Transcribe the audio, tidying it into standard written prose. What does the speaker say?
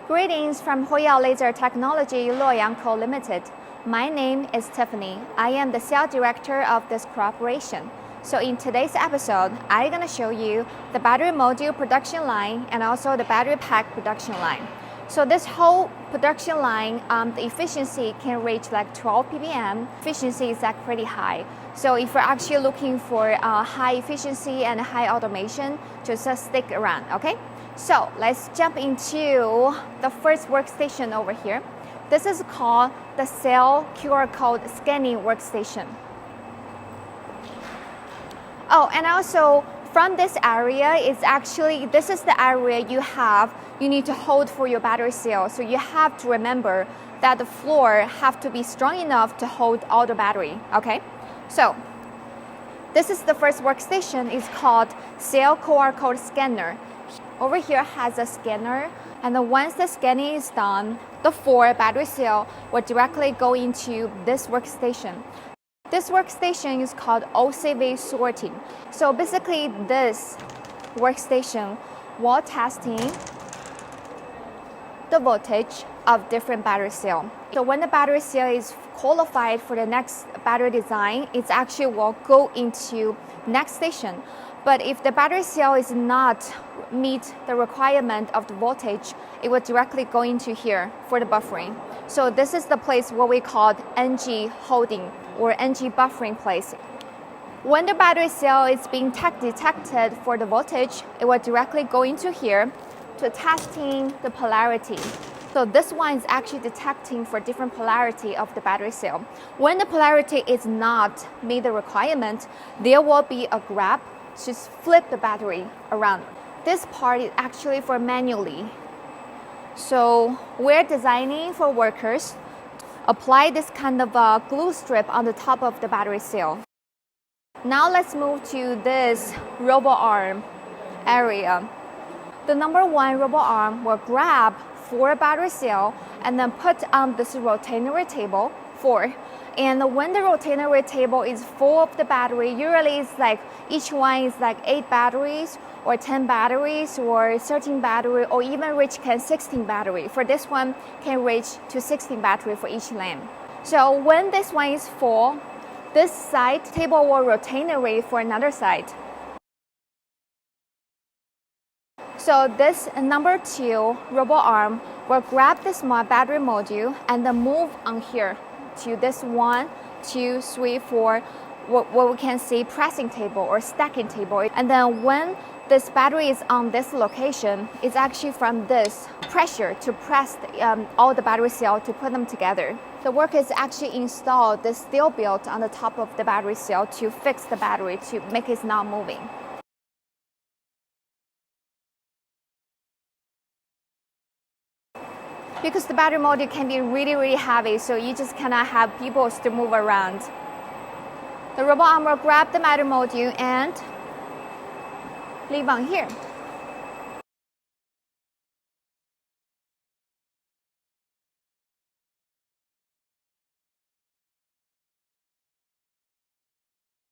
Greetings from Huiyao Laser Technology Luoyang Co. Limited. My name is Tiffany. I am the sales director of this corporation. So in today's episode, I'm going to show you the battery module production line and also the battery pack production line. So this whole production line, the efficiency can reach like 12 ppm. Efficiency is like pretty high. So if you're actually looking for high efficiency and high automation, just stick around, okay? So let's jump into the first workstation over here. This is called the Cell QR code scanning workstation. Oh, and also from this area, this is the area you need to hold for your battery cell. So you have to remember that the floor have to be strong enough to hold all the battery, okay? So this is the first workstation. It's called Cell QR code scanner. Over here has a scanner, and then once the scanning is done, the 4 battery cell will directly go into this workstation. This workstation is called OCV sorting. So basically this workstation will testing the voltage of different battery cell. So when the battery cell is qualified for the next battery design, it actually will go into next station. But if the battery cell is not meet the requirement of the voltage, it will directly go into here for the buffering. So this is the place what we call NG holding or NG buffering place. When the battery cell is being detected for the voltage, it will directly go into here to testing the polarity. So this one is actually detecting for different polarity of the battery cell. When the polarity is not meet the requirement, there will be a grab to flip the battery around. This part is actually for manually. So we're designing for workers. Apply this kind of a glue strip on the top of the battery cell. Now let's move to this robo arm area. The number 1 robo arm will grab 4 battery cell and then put on this rotatory table 4. And when the rotatory table is full of the battery, usually it's like each one is like 8 batteries or 10 batteries or 13 battery or even reach 16 battery. For this one can reach to 16 battery for each lane. So when this one is full, this side table will rotatory for another side. So this number 2 robo arm will grab this battery module and then move on here to this 1, 2, 3, 4, what we can see pressing table or stacking table. And then when this battery is on this location, it's actually from this pressure to press all the battery cell to put them together. The workers actually installed the steel belt on the top of the battery cell to fix the battery to make it not moving. Because the battery module can be really heavy, so you just cannot have people to move around. The robot arm will grab the battery module and leave on here.